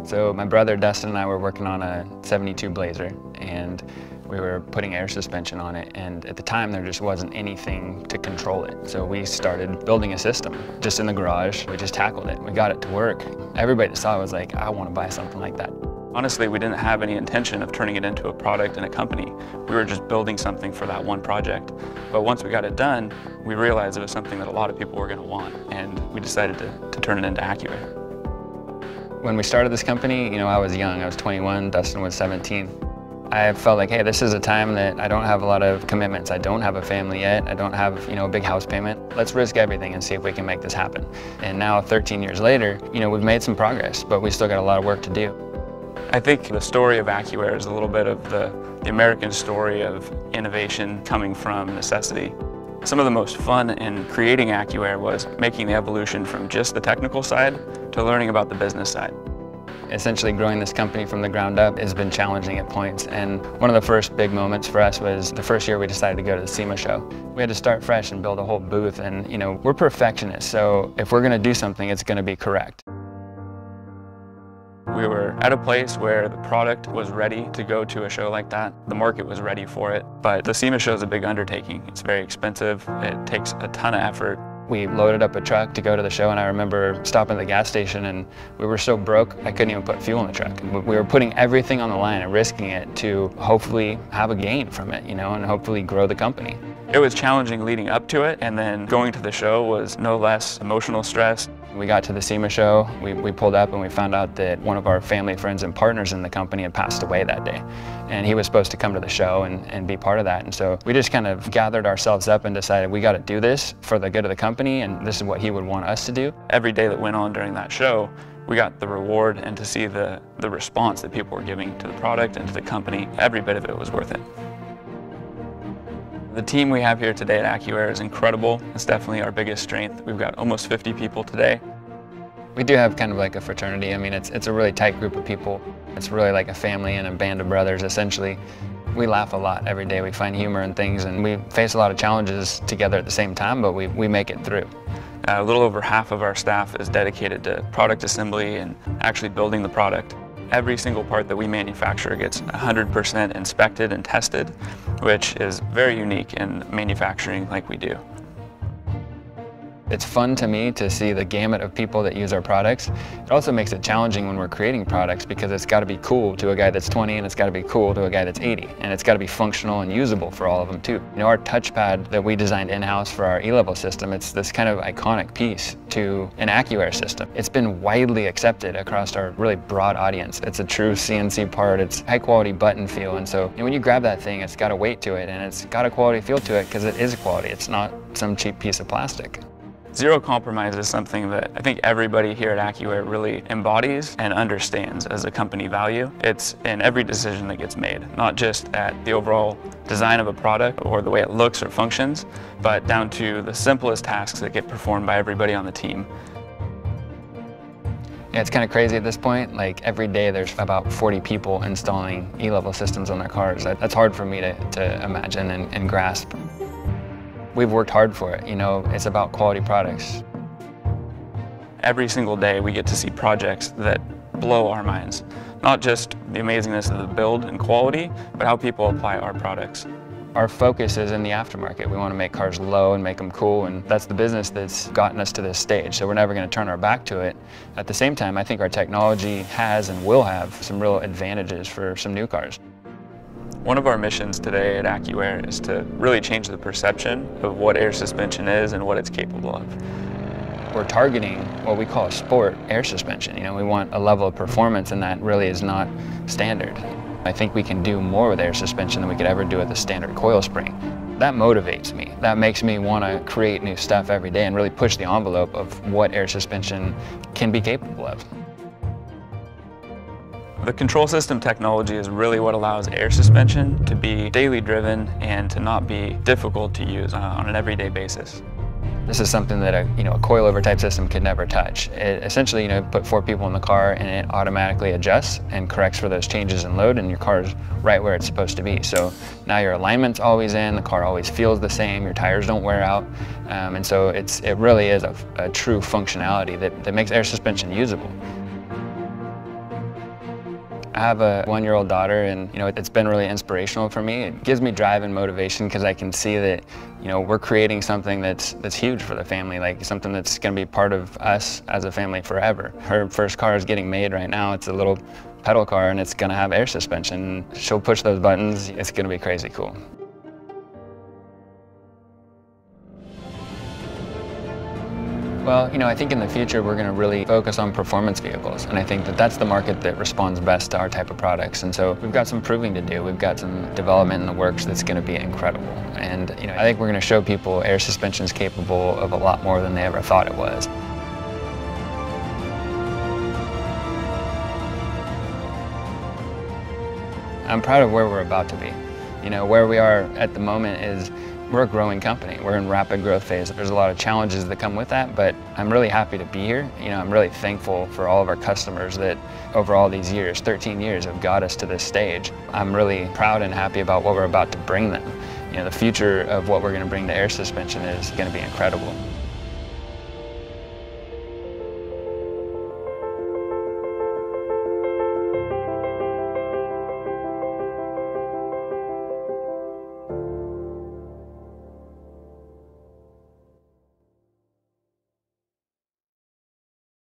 So my brother Dustin and I were working on a 72 Blazer, and we were putting air suspension on it, and at the time there just wasn't anything to control it. So we started building a system just in the garage. We just tackled it. We got it to work. Everybody that saw it was like, I want to buy something like that. Honestly, we didn't have any intention of turning it into a product and a company. We were just building something for that one project. But once we got it done, we realized it was something that a lot of people were going to want, and we decided to turn it into AccuAir. When we started this company, I was young. I was 21, Dustin was 17. I felt like, hey, this is a time that I don't have a lot of commitments. I don't have a family yet. I don't have, a big house payment. Let's risk everything and see if we can make this happen. And now, 13 years later, we've made some progress, but we still got a lot of work to do. I think the story of AccuAir is a little bit of the American story of innovation coming from necessity. Some of the most fun in creating AccuAir was making the evolution from just the technical side to learning about the business side. Essentially growing this company from the ground up has been challenging at points, and one of the first big moments for us was the first year we decided to go to the SEMA show. We had to start fresh and build a whole booth, and we're perfectionists, so if we're going to do something, it's going to be correct. We were at a place where the product was ready to go to a show like that. The market was ready for it, but the SEMA show is a big undertaking. It's very expensive. It takes a ton of effort. We loaded up a truck to go to the show, and I remember stopping at the gas station, and we were so broke I couldn't even put fuel in the truck. We were putting everything on the line and risking it to hopefully have a gain from it, and hopefully grow the company. It was challenging leading up to it, and then going to the show was no less emotional stress. We got to the SEMA show, we pulled up and we found out that one of our family friends and partners in the company had passed away that day. And he was supposed to come to the show and be part of that. And so we just kind of gathered ourselves up and decided we got to do this for the good of the company, and this is what he would want us to do. Every day that went on during that show, we got the reward, and to see the response that people were giving to the product and to the company, every bit of it was worth it. The team we have here today at AccuAir is incredible. It's definitely our biggest strength. We've got almost 50 people today. We do have kind of like a fraternity. I mean, it's a really tight group of people. It's really like a family and a band of brothers, essentially. We laugh a lot every day. We find humor in things, and we face a lot of challenges together at the same time, but we make it through. A little over half of our staff is dedicated to product assembly and actually building the product. Every single part that we manufacture gets 100% inspected and tested, which is very unique in manufacturing like we do. It's fun to me to see the gamut of people that use our products. It also makes it challenging when we're creating products, because it's got to be cool to a guy that's 20, and it's got to be cool to a guy that's 80, and it's got to be functional and usable for all of them too. Our touchpad that we designed in-house for our E-level system, it's this kind of iconic piece to an AccuAir system. It's been widely accepted across our really broad audience. It's a true CNC part. It's high quality button feel, and so when you grab that thing, it's got a weight to it, and it's got a quality feel to it because it is quality. It's not some cheap piece of plastic. Zero compromise is something that I think everybody here at AccuAir really embodies and understands as a company value. It's in every decision that gets made, not just at the overall design of a product or the way it looks or functions, but down to the simplest tasks that get performed by everybody on the team. Yeah, it's kind of crazy at this point. Like every day there's about 40 people installing E-level systems on their cars. That's hard for me to imagine and grasp. We've worked hard for it, it's about quality products. Every single day we get to see projects that blow our minds. Not just the amazingness of the build and quality, but how people apply our products. Our focus is in the aftermarket. We want to make cars low and make them cool, and that's the business that's gotten us to this stage, so we're never going to turn our back to it. At the same time, I think our technology has and will have some real advantages for some new cars. One of our missions today at AccuAir is to really change the perception of what air suspension is and what it's capable of. We're targeting what we call a sport air suspension. We want a level of performance, and that really is not standard. I think we can do more with air suspension than we could ever do with a standard coil spring. That motivates me. That makes me want to create new stuff every day and really push the envelope of what air suspension can be capable of. The control system technology is really what allows air suspension to be daily driven and to not be difficult to use on an everyday basis. This is something that a coilover type system could never touch. It essentially, put 4 people in the car and it automatically adjusts and corrects for those changes in load, and your car is right where it's supposed to be. So now your alignment's always in, the car always feels the same, your tires don't wear out, and so it really is a true functionality that makes air suspension usable. I have a 1-year-old daughter, and it's been really inspirational for me. It gives me drive and motivation because I can see that we're creating something that's huge for the family, like something that's going to be part of us as a family forever. Her first car is getting made right now. It's a little pedal car, and it's going to have air suspension. She'll push those buttons. It's going to be crazy cool. Well, I think in the future we're going to really focus on performance vehicles, and I think that that's the market that responds best to our type of products. And so we've got some proving to do. We've got some development in the works that's going to be incredible. And I think we're going to show people air suspension is capable of a lot more than they ever thought it was. I'm proud of where we're about to be. Where we are at the moment is we're a growing company. We're in rapid growth phase. There's a lot of challenges that come with that, but I'm really happy to be here. I'm really thankful for all of our customers that over all these years, 13 years, have got us to this stage. I'm really proud and happy about what we're about to bring them. The future of what we're going to bring to air suspension is going to be incredible.